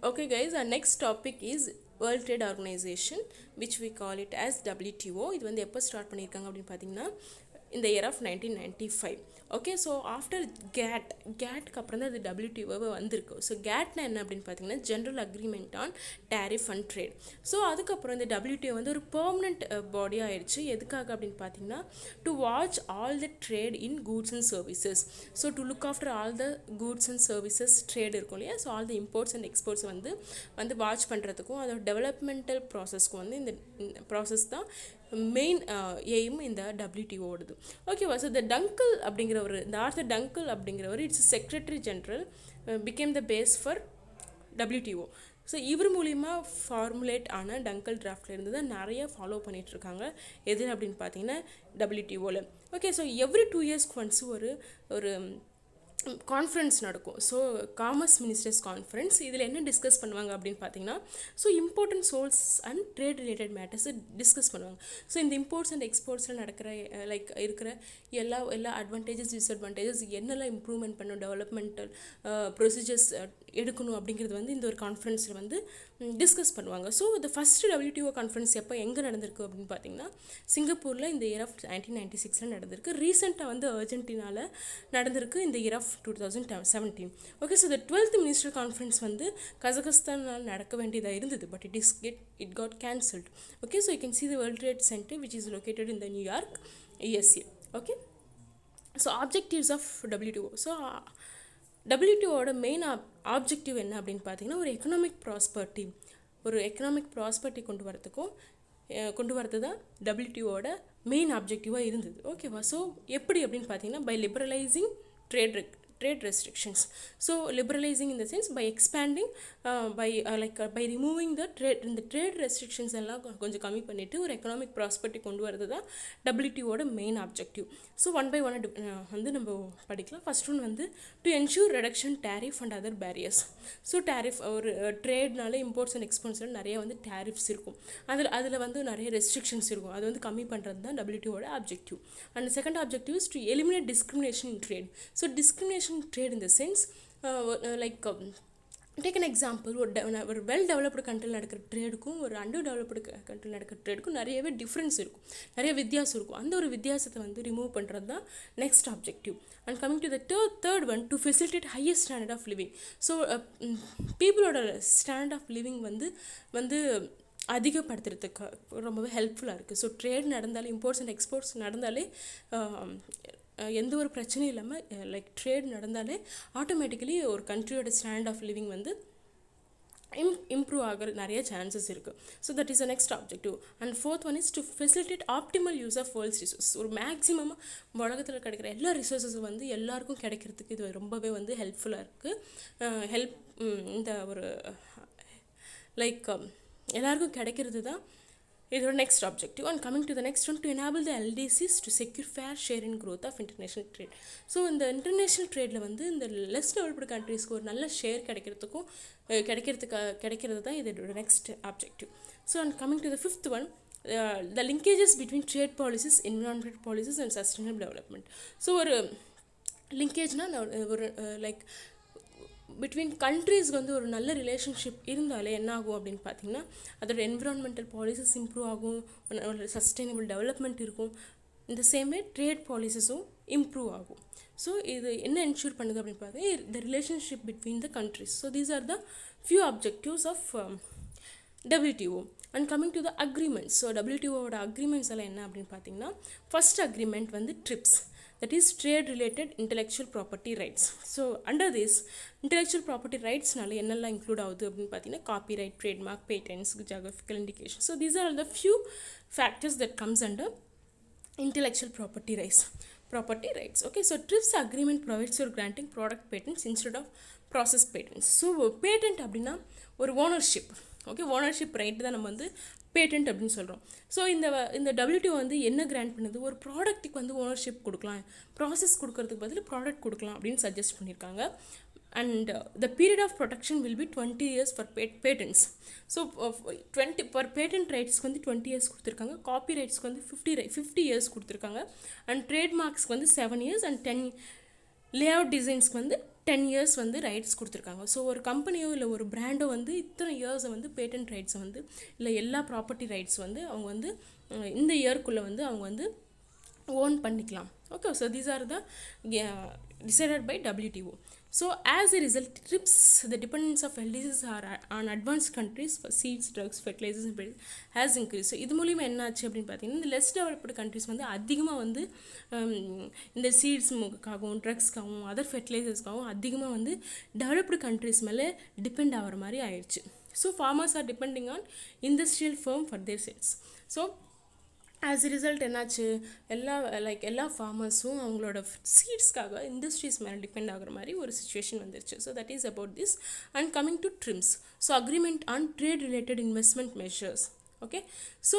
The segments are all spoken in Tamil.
Okay guys, our next topic is World Trade Organization, which we call it as WTO. இது வந்து எப்போ ஸ்டார்ட் பண்ணியிருக்காங்க அப்படின்னு பார்த்தீங்கன்னா in the year of 1995. Okay, so after கேட்க்கு அப்புறம் தான் இது WTO வந்திருக்கு. ஸோ கேட்னா என்ன அப்படின்னு பார்த்தீங்கன்னா general agreement on tariff and trade. So அதுக்கப்புறம் இந்த WTO வந்து ஒரு பெர்மனண்ட் பாடி ஆயிடுச்சு. எதுக்காக அப்படின்னு பார்த்தீங்கன்னா to watch all the trade in goods and services. So to look after all the goods and services trade இருக்கும் இல்லையா, so all the imports and exports வந்து வாட்ச் பண்ணுறதுக்கும் அதோட டெவலப்மெண்டல் ப்ராசஸ்க்கும் வந்து இந்த ப்ராசஸ் தான் மெயின் எய்ம் இந்த WTO ஓடுது. ஓகேவா, ஸோ இந்த டங்கல் அப்படிங்கிறவர், இந்த ஆர்தர் டங்கல் அப்படிங்கிறவர் it's secretary general became the base for WTO. So இவர் மூலிமா ஃபார்முலேட் ஆன டங்கல் டிராஃப்டில் இருந்து தான் நிறைய ஃபாலோ பண்ணிகிட்ருக்காங்க. எது அப்படின்னு பார்த்தீங்கன்னா WTOவில். ஓகே, ஸோ எவ்ரி 2 இயர்ஸ்க்கு ஒன்ஸ் ஒரு கான்ஃபரன்ஸ் நடக்கும். So commerce ministers conference. இதில் என்ன டிஸ்கஸ் பண்ணுவாங்க அப்படின்னு பார்த்தீங்கன்னா, so import soles and trade related மேட்டர்ஸை டிஸ்கஸ் பண்ணுவாங்க. ஸோ இந்த இம்போர்ட்ஸ் அண்ட் எக்ஸ்போர்ட்ஸில் நடக்கிற இருக்கிற எல்லா அட்வான்டேஜஸ் டிஸ்அட்வான்டேஜஸ் என்னெல்லாம் இம்ப்ரூவ்மெண்ட் பண்ணும், டெவலப்மெண்டல் ப்ரொசீஜர்ஸ் எடுக்கணும் அப்படிங்கிறது வந்து இந்த ஒரு கான்ஃபரன்ஸில் வந்து டிஸ்கஸ் பண்ணுவாங்க. ஸோ இந்த ஃபஸ்ட்டு WTO கான்ஃபரன்ஸ் எப்போ எங்கே நடந்திருக்கு அப்படின்னு பார்த்தீங்கன்னா சிங்கப்பூரில் இந்த இயர் ஆஃப் 1996 நடந்திருக்கு. ரீசெண்டாக வந்து அர்ஜென்டினாவில் நடந்திருக்கு இந்த இயர் ஆஃப் 2017. ஓகே, ஸோ இந்த 12th மினிஸ்டர் கான்ஃபரன்ஸ் வந்து கசகஸ்தானால் நடக்க வேண்டியதாக இருந்தது, but it got cancelled. Okay, so you can see the World Trade Center which is located in the New York, USA. Okay, so objectives of WTO. So WTOவோட மெயின் ஆப்ஜெக்டிவ் என்ன அப்படின்னு பார்த்தீங்கன்னா ஒரு எக்கனாமிக் ப்ராஸ்பர்ட்டி கொண்டு வரது தான் WTOவோட மெயின் ஆப்ஜெக்டிவாக இருந்தது. ஓகேவா, ஸோ எப்படி அப்படின்னு பார்த்தீங்கன்னா by லிபரலைசிங் trade restrictions. So liberalizing in the sense by expanding by removing the trade restrictions எல்லாம் கொஞ்சம் கம்மி பண்ணிட்டு ஒரு எக்கனாமிக் ப்ராஸ்பர்ட்டி கொண்டு வரது தான் WTOவோட main objective. So one by one வந்து நம்ம படிக்கலாம். ஃபர்ஸ்ட் ஒன் வந்து to ensure reduction tariff and other barriers. So tariff ஒரு ட்ரேட்னால இம்போர்ட்ஸ் அண்ட் எக்ஸ்போர்ட்ஸில் நிறைய வந்து டேரிஃப்ஸ் இருக்கும், அதில் வந்து நிறைய ரெஸ்ட்ரிக்ஷன்ஸ் இருக்கும், அது வந்து கம்மி பண்ணுறது தான் WTOவோட objective. And second objective is to eliminate discrimination in trade. So discrimination trade in the sense take an example, ஒரு வெல் டெவலப்டு கண்ட்ரியில் நடக்கிற ட்ரேடுக்கும் ஒரு அண்டர் டெவலப்டு கண்ட்ரியில் நடக்கிற ட்ரேடுக்கும் நிறையவே டிஃப்ரென்ஸ் இருக்கும், நிறைய வித்தியாசம் இருக்கும். அந்த ஒரு வித்தியாசத்தை வந்து ரிமூவ் பண்ணுறது தான் next objective. And coming to the third one to facilitate highest standard of living. So பீப்புளோட ஸ்டாண்டர்ட் ஆஃப் லிவிங் வந்து அதிகப்படுத்துறதுக்கு ரொம்பவே ஹெல்ப்ஃபுல்லாக இருக்குது. ஸோ ட்ரேட் நடந்தாலே, இம்போர்ட்ஸ் அண்ட் எக்ஸ்போர்ட்ஸ் நடந்தாலே எந்த ஒரு பிரச்சனையும் இல்லாமல் ட்ரேட் நடந்தாலே ஆட்டோமேட்டிக்கலி ஒரு கண்ட்ரியோட ஸ்டாண்டர்ட் ஆஃப் லிவிங் வந்து இம்ப்ரூவ் ஆகிற நிறைய சான்சஸ் இருக்குது. So that is a next objective. And fourth one is to facilitate optimal use of world's resource. ஒரு மேக்ஸிமமாக உலகத்தில் கிடைக்கிற எல்லா ரிசோர்ஸஸும் வந்து எல்லாருக்கும் கிடைக்கிறதுக்கு இது ரொம்பவே வந்து ஹெல்ப்ஃபுல்லாக இருக்குது. இந்த ஒரு எல்லாருக்கும் கிடைக்கிறது தான் இதோட next objective. And coming to the next one to enable the LDCs to secure fair share in growth of international trade. So இந்த இன்டர்நேஷ்னல் ட்ரேடில் வந்து இந்த லெஸ் டெவலப்டு கண்ட்ரீஸ்க்கு ஒரு நல்ல ஷேர் கிடைக்கிறது தான் இதோட next objective. So and coming to the fifth one the linkages between trade policies, environmental policies and sustainable development. So ஒரு லிங்கேஜ்னால் ஒரு பிட்வீன் கண்ட்ரீஸ்க்கு வந்து ஒரு நல்ல ரிலேஷன்ஷிப் இருந்தாலே என்ன ஆகும் அப்படின்னு பார்த்தீங்கன்னா அதோட என்விரான்மெண்டல் பாலிசிஸ் இம்ப்ரூவ் ஆகும், ஒரு சஸ்டைனபிள் டெவலப்மெண்ட் இருக்கும். இந்த சேமே ட்ரேட் பாலிசிஸும் இம்ப்ரூவ் ஆகும். ஸோ இது என்ன என்ஷூர் பண்ணுது அப்படின்னு பார்த்தீங்கன்னா the relationship between the countries. So these are the few objectives of WTO. And coming to the agreements. So WTOவோட அக்ரிமெண்ட்ஸ் எல்லாம் என்ன அப்படின்னு பார்த்தீங்கன்னா ஃபர்ஸ்ட் அக்ரிமெண்ட் வந்து TRIPS, that is trade related intellectual property rights. So under this intellectual property rights நால என்னெல்லாம் இன்க்ளூட் ஆகுது அப்படின்னு பார்த்தீங்கன்னா copyright, trademark, patents, geographical indication. So these are the few factors that comes under intellectual property rights. Okay, so TRIPS agreement provides for granting product patents instead of process patents. So patent அப்படின்னா ஒரு ஓனர்ஷிப். ஓகே, ஓனர்ஷிப் ரைட்டு தான் நம்ம வந்து பேட்டன்ட் அப்படின்னு சொல்கிறோம். ஸோ இந்த WTO வந்து என்ன கிராண்ட் பண்ணுது, ஒரு ப்ராடக்ட்டுக்கு வந்து ஓனர்ஷிப் கொடுக்கலாம், ப்ராசஸ் கொடுக்கறதுக்கு பதில் ப்ராடக்ட் கொடுக்கலாம் அப்படின்னு சஜஸ்ட் பண்ணியிருக்காங்க. And the period of protection will be 20 years for patents. So 20 for patent ரைட்ஸ்க்கு வந்து 20 years கொடுத்துருக்காங்க, காப்பி ரைட்ஸ்க்கு வந்து 50 years கொடுத்துருக்காங்க, அண்ட் ட்ரேட்மார்க்ஸ்க்கு வந்து 7 years, அண்ட் 10 லேஅவுட் டிசைன்ஸ்க்கு வந்து 10 இயர்ஸ் வந்து ரைட்ஸ் கொடுத்துருக்காங்க. ஸோ ஒரு கம்பெனியோ இல்லை ஒரு பிராண்டோ வந்து இத்தனை இயர்ஸை வந்து பேட்டன்ட் ரைட்ஸை வந்து இல்லை எல்லா ப்ராப்பர்ட்டி ரைட்ஸ் வந்து அவங்க வந்து இந்த இயர்க்குள்ளே வந்து அவங்க வந்து ஓன் பண்ணிக்கலாம். Okay, so these are the decided by WTO. So as a result, TRIPS, the dependence of LDCs are on advanced countries for seeds, drugs, fertilizers and has increased. So இது மூலிமா என்ன ஆச்சு அப்படின்னு பார்த்தீங்கன்னா, இந்த லெஸ் டெவலப்டு கண்ட்ரிஸ் வந்து அதிகமாக வந்து இந்த சீட்ஸுக்காகவும் ட்ரக்ஸ்க்காகவும் அதர் ஃபெர்டிலைசர்ஸ்க்காகவும் அதிகமாக வந்து டெவலப்டு கண்ட்ரிஸ் மேலே டிபெண்ட் ஆகிற மாதிரி ஆயிடுச்சு. So farmers are depending on industrial firm for their seeds. So as result என்னாச்சு, எல்லா ஃபார்மர்ஸும் அவங்களோட சீட்ஸ்க்காக இண்டஸ்ட்ரீஸ் மேலே டிபெண்ட் ஆகிற மாதிரி ஒரு சுச்சுவேஷன் வந்துருச்சு. So that is about this. And coming to trims, so agreement on trade related investment measures. Okay, so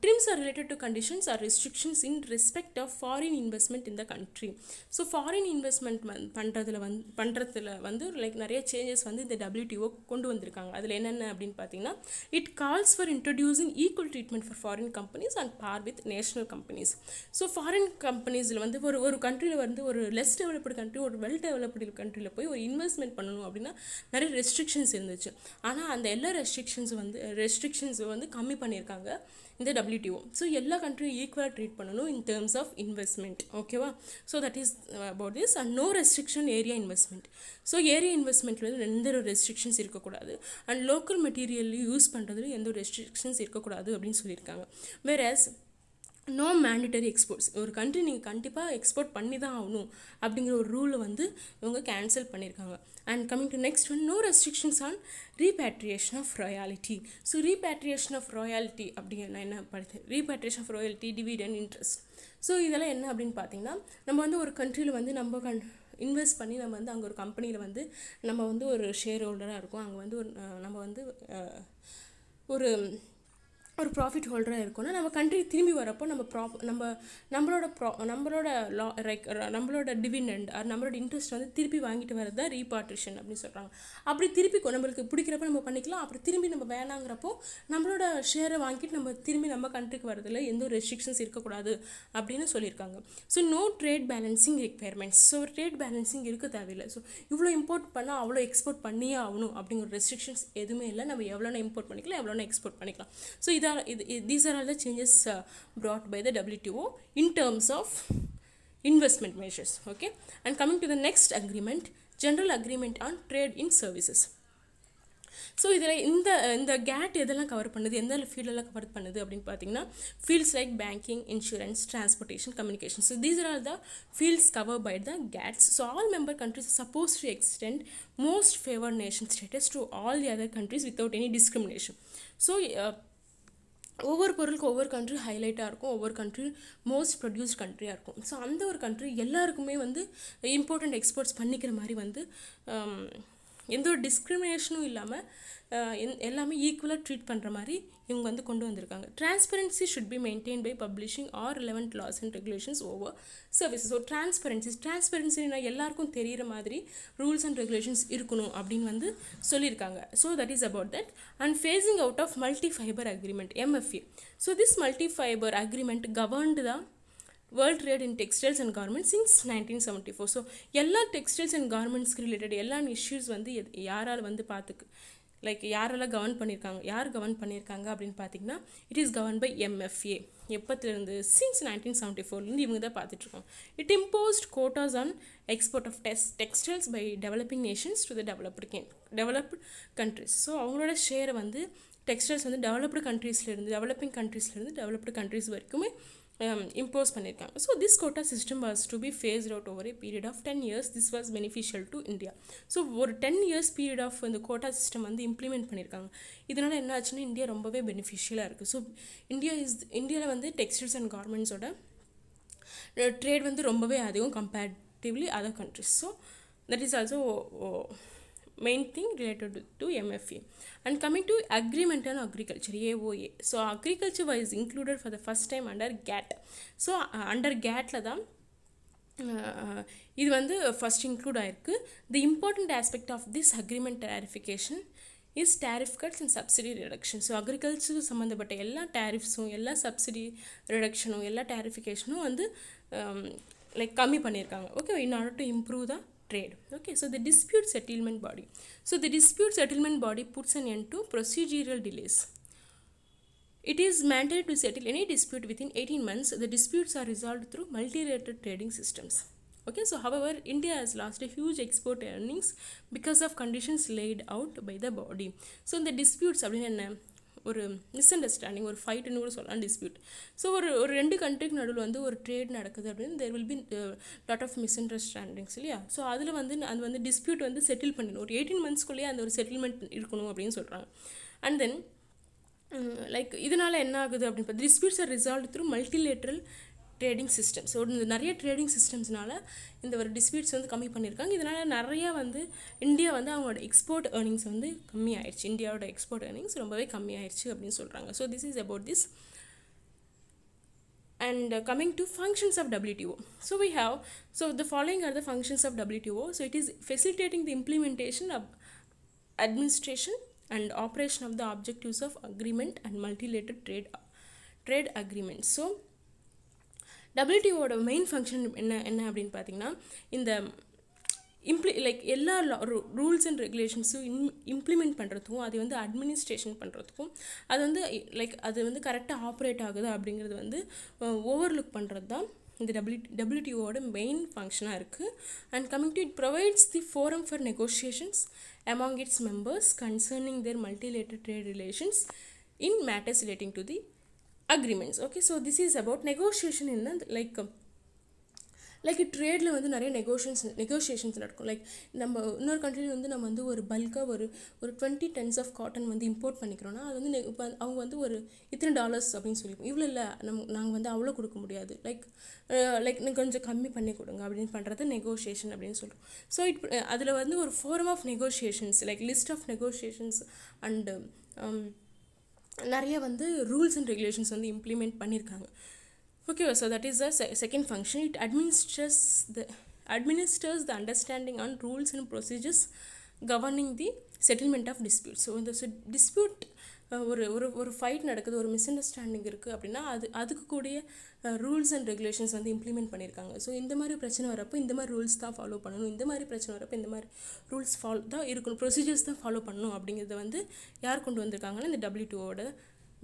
TRIMs are related to conditions or restrictions in respect of foreign investment in the country. So foreign investment பண்ணுறதுல வந்து லைக் நிறைய சேஞ்சஸ் வந்து இந்த WTO கொண்டு வந்திருக்காங்க. அதில் என்னென்ன அப்படின்னு பார்த்தீங்கன்னா, it calls for introducing equal treatment for foreign companies and par with national companies. So foreign கம்பெனிஸில் வந்து ஒரு கண்ட்ரியில் வந்து ஒரு லெஸ் டெவலப்டு கண்ட்ரி ஒரு வெல் டெவலப்டு கண்ட்ரியில் போய் ஒரு இன்வெஸ்ட்மெண்ட் பண்ணணும் அப்படின்னா நிறைய ரெஸ்ட்ரிக்ஷன்ஸ் இருந்துச்சு. ஆனால் அந்த எல்லா ரெஸ்ட்ரிக்ஷன்ஸ் வந்து கம்மி பண்ணியிருக்காங்க இந்த WTO. ஸோ எல்லா கண்ட்ரியும் ஈக்குவலாக ட்ரீட் பண்ணணும் இன் டேர்ம்ஸ் ஆஃப் இன்வெஸ்ட்மெண்ட். ஓகேவா? So that is about this. And no restriction area investment. So area இன்வெஸ்ட்மெண்ட்டில் வந்து எந்த ஒரு ரெஸ்ட்ரிக்ஷன்ஸ் இருக்கக்கூடாது. அண்ட் லோக்கல் மெட்டீரியல் யூஸ் பண்ணுறதுல எந்த ஒரு ரெஸ்ட்ரிக்ஷன்ஸ் இருக்கக்கூடாது அப்படின்னு சொல்லியிருக்காங்க. வேறஸ் நோ மேண்டட்டரி எக்ஸ்போர்ட்ஸ், ஒரு கண்ட்ரி நீங்கள் கண்டிப்பாக எக்ஸ்போர்ட் பண்ணி தான் ஆகணும் அப்படிங்கிற ஒரு ரூலை வந்து இவங்க கேன்சல் பண்ணியிருக்காங்க. And coming to next one, no restrictions on repatriation of royalty. So repatriation of royalty அப்படிங்கிற என்ன படித்தேன், repatriation of royalty, dividend, interest. So இதெல்லாம் என்ன அப்படின்னு பார்த்தீங்கன்னா, நம்ம வந்து ஒரு கண்ட்ரியில் வந்து நம்ம இன்வெஸ்ட் பண்ணி நம்ம வந்து அங்கே ஒரு கம்பெனியில் வந்து நம்ம வந்து ஒரு ஷேர் ஹோல்டராக இருக்கும், அங்கே வந்து ஒரு நம்ம வந்து ஒரு ப்ராஃபிட் ஹோல்டராக இருக்கும்னா நம்ம கண்ட்ரி திரும்பி வரப்போ நம்மளோட டிவிடெண்ட் ஆர் நம்மளோட இன்ட்ரெஸ்ட் வந்து திருப்பி வாங்கிட்டு வரது தான் ரீபாட்ரிஷன் அப்படின்னு சொல்கிறாங்க. அப்படி திருப்பி நம்மளுக்கு பிடிக்கிறப்ப நம்ம பண்ணிக்கலாம், அப்படி திரும்பி நம்ம வேணாங்கிறப்போ நம்மளோட ஷேரை வாங்கிட்டு நம்ம திரும்பி நம்ம கண்ட்ரிக்கு வரதில் எந்த ஒரு ரெஸ்ட்ரிக்ஷன்ஸ் இருக்கக்கூடாது அப்படின்னு சொல்லியிருக்காங்க. So no trade balancing requirements. So trade balancing இருக்க தேவையில்லை. ஸோ இவ்வளோ இம்போர்ட் பண்ணால் அவ்வளோ எக்ஸ்போர்ட் பண்ணியே ஆகணும் அப்படிங்கிற ரெஸ்ட்ரிக்ஷன்ஸ் எதுவுமே இல்லை. நம்ம எவ்வளோனா இம்போர்ட் பண்ணிக்கலாம், எவ்வளோனா எக்ஸ்போர்ட் பண்ணிக்கலாம். So these are all the changes brought by the WTO in terms of investment measures. Okay, and coming to the next agreement, general agreement on trade in services. So இதில் இந்த கேட் எதெல்லாம் கவர் பண்ணுது, எந்த ஃபீல்டெல்லாம் கவர் பண்ணுது அப்படின்னு பார்த்தீங்கன்னா, fields like banking, insurance, transportation, communication. So these are all the fields cover by the GATS. So all member countries suppose to extend most favoured nation status to all the other countries without any discrimination. So ஒவ்வொரு பொருளுக்கும் ஒவ்வொரு கண்ட்ரி ஹைலைட்டாக இருக்கும், ஒவ்வொரு கண்ட்ரி மோஸ்ட் ப்ரொடியூஸ்ட் கண்ட்ரியாக இருக்கும். ஸோ அந்த ஒரு கண்ட்ரி எல்லாருக்குமே வந்து இம்பார்ட்டண்ட் எக்ஸ்போர்ட்ஸ் பண்ணிக்கிற மாதிரி வந்து எந்த ஒரு டிஸ்கிரிமினேஷனும் இல்லாமல் எல்லாமே ஈக்குவலாக ட்ரீட் பண்ணுற மாதிரி இவங்க வந்து கொண்டு வந்திருக்காங்க. Transparency should be maintain by publishing or relevant laws and regulations over services. So டிரான்ஸ்பரன்சினா எல்லாருக்கும் தெரிகிற மாதிரி ரூல்ஸ் அண்ட் ரெகுலேஷன்ஸ் இருக்கணும் அப்படின்னு வந்து சொல்லியிருக்காங்க. So that is about that. And phasing out of multifiber agreement, MFA. So this multifiber agreement governed the world trade in textiles and garments since 1974. So எல்லா டெக்ஸ்டைல்ஸ் அண்ட் கார்மெண்ட்ஸ்க்கு ரிலேட்டட் எல்லா இஷ்யூஸ் வந்து யாரால் வந்து யாரெல்லாம் கவர்ன் பண்ணியிருக்காங்க அப்படின்னு பார்த்தீங்கன்னா, it is govern by MFA. எப்போத்துலேருந்து? சின்ஸ் 1974 இவங்க தான் பார்த்துட்ருக்கோம். It imposed quotas on export of textiles by developing nations to the developed countries. So அவங்களோட ஷேரை வந்து டெக்ஸ்டைல்ஸ் வந்து டெவலப்டு கண்ட்ரீஸ்லேருந்து டெவலப்டு கண்ட்ரிஸ் வரைக்குமே impose பண்ணியிருக்காங்க. So this quota system was to be phased out over a period of 10 years. This was beneficial to India. So ஒரு 10 years பீரியட் ஆஃப் இந்த கோட்டா சிஸ்டம் வந்து இம்ப்ளிமெண்ட் பண்ணியிருக்காங்க. இதனால் என்ன ஆச்சுன்னா இந்தியா ரொம்பவே பெனிஃபிஷியலாக இருக்குது. ஸோ இந்தியாவில் வந்து டெக்ஸ்டைல்ஸ் அண்ட் கார்மெண்ட்ஸோட ட்ரேட் வந்து ரொம்பவே அதிகம் comparatively other countries. So that is also main thing related to MFA. And coming to agreement on agriculture, AOA. So agriculture was included for the first time under GATT. So under GATTல தான் இது வந்து ஃபர்ஸ்ட் இன்க்ளூட் ஆயிருக்கு. The important aspect of this agreement clarification is tariff cuts and subsidy reduction. So agriculture சம்மந்தப்பட்ட எல்லா டேரிஃப்ஸும் எல்லா சப்சிடி ரிடக்ஷனும் எல்லா டேரிஃபிகேஷனும் வந்து கம்மி பண்ணியிருக்காங்க. Okay, in order to improve the trade. Okay, so the dispute settlement body. So the dispute settlement body puts an end to procedural delays. It is mandated to settle any dispute within 18 months. The disputes are resolved through multilateral trading systems. Okay, so however, India has lost a huge export earnings because of conditions laid out by the body. So the disputes அப்படின்னா ஒரு மிஸ் அண்டர்ஸ்டாண்டிங், ஒரு ஃபைட்டுன்னு கூட சொல்லலாம் டிஸ்பியூட். ஸோ ஒரு ரெண்டு கண்ட்ரிக்கு நடுவில் வந்து ஒரு ட்ரேட் நடக்குது அப்படின்னு there will be lot of misunderstandings இல்லையா. ஸோ அதில் வந்து அது வந்து டிஸ்பியூட் வந்து செட்டில் பண்ணிடணும். ஒரு 18 monthsக்குள்ளேயே அந்த ஒரு செட்டில்மெண்ட் இருக்கணும் அப்படின்னு சொல்கிறாங்க. அண்ட் தென் லைக் இதனால் என்ன ஆகுது அப்படின்னு பார்த்தா disputes are resolve through multilateral trading systems. இந்த நிறைய ட்ரேடிங் சிஸ்டம்ஸ்னால இந்த ஒரு டிஸ்பியூட்ஸ் வந்து கம்மி பண்ணியிருக்காங்க. இதனால் நிறையா வந்து இந்தியா வந்து அவங்களோட எக்ஸ்போர்ட் ஏர்னிங்ஸ் வந்து கம்மி ஆயிடுச்சு. இந்தியாவோட எக்ஸ்போர்ட் ஏர்னிங்ஸ் ரொம்பவே கம்மி ஆயிடுச்சு அப்படின்னு சொல்கிறாங்க. So this is about this. And coming to functions of WTO. So the following are the functions of WTO. So it is facilitating the implementation of administration and operation of the objectives of agreement and multilateral trade agreements. So WTOட மெயின் ஃபங்க்ஷன் என்ன அப்படின்னு பார்த்தீங்கன்னா இந்த எல்லா ரூல்ஸ் அண்ட் ரெகுலேஷன்ஸும் இம்ப்ளிமெண்ட் பண்ணுறதுக்கும் அது வந்து அட்மினிஸ்ட்ரேஷன் பண்ணுறதுக்கும் அது வந்து அது வந்து கரெக்டாக ஆப்ரேட் ஆகுது அப்படிங்கிறது வந்து ஓவர்லுக் பண்ணுறது தான் இந்த WTOவோட மெயின் ஃபங்க்ஷனாக இருக்குது. And coming to it provides the forum for negotiations among its members concerning their multilateral trade relations in matters relating to the agreements. Okay, so this is about negotiation in like ட்ரேடில் வந்து நிறைய நெகோஷியேஷன்ஸ் நடக்கும். லைக் நம்ம இன்னொரு கண்ட்ரியில் வந்து நம்ம வந்து ஒரு பல்காக ஒரு 20 tons ஆஃப் காட்டன் வந்து இம்போர்ட் பண்ணிக்கிறோன்னா அது வந்து இப்போ அவங்க வந்து ஒரு இத்தனை $, அப்படின்னு சொல்லியிருக்கோம். இவ்வளோ இல்லை நாங்கள் வந்து அவ்வளோ கொடுக்க முடியாது, லைக் கொஞ்சம் கம்மி பண்ணி கொடுங்க அப்படின்னு பண்ணுறது நெகோஷியேஷன் அப்படின்னு சொல்கிறோம். ஸோ அதில் வந்து ஒரு forum of negotiations like list of negotiations and நிறைய வந்து ரூல்ஸ் அண்ட் ரெகுலேஷன்ஸ் வந்து இம்ப்ளிமெண்ட் பண்ணியிருக்காங்க. Okay, so that is the second function. It administers the understanding on rules and procedures governing the settlement of disputes. So இந்த dispute ஒரு ஃபைட் நடக்குது, ஒரு மிஸ் அண்டர்ஸ்டாண்டிங் இருக்குது அப்படின்னா அதுக்கு கூடிய ரூல்ஸ் அண்ட் ரெகுலேஷன்ஸ் வந்து இம்ப்ளிமெண்ட் பண்ணியிருக்காங்க. ஸோ இந்த மாதிரி பிரச்சனை வரப்போ இந்த மாதிரி ரூல்ஸ் தான் ஃபாலோ பண்ணணும், இந்த மாதிரி பிரச்சனை வரப்போ இந்த மாதிரி ரூல்ஸ் தான் இருக்கணும், ப்ரொசீஜர்ஸ் தான் ஃபாலோ பண்ணணும் அப்படிங்கிறத வந்து யார் கொண்டு வந்திருக்காங்கன்னா இந்த WTOவோட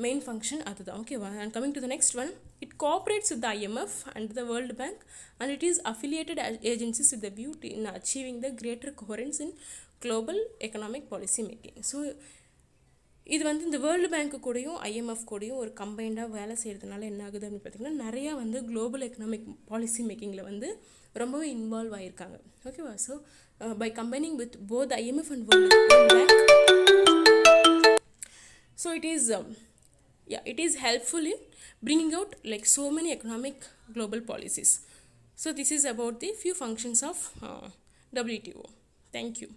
main function அதுதான். ஓகேவா. and coming to the next one, it cooperates with the IMF and the World Bank and it is affiliated agencies with the view in achieving the greater coherence in global economic policy making. So இது வந்து இந்த வேர்ல்டு பேங்க்கு கூடயும் IMF கூடயும் ஒரு கம்பைண்டாக வேலை செய்கிறதுனால என்ன ஆகுது அப்படின்னு பார்த்தீங்கன்னா நிறையா வந்து குளோபல் எக்கனாமிக் பாலிசி மேக்கிங்கில் வந்து ரொம்பவே இன்வால்வ் ஆகியிருக்காங்க. ஓகேவா. So by combining with both IMF and World Bank, so it is helpful in bringing out like so many economic global policies. So this is about the few functions of WTO. Thank you.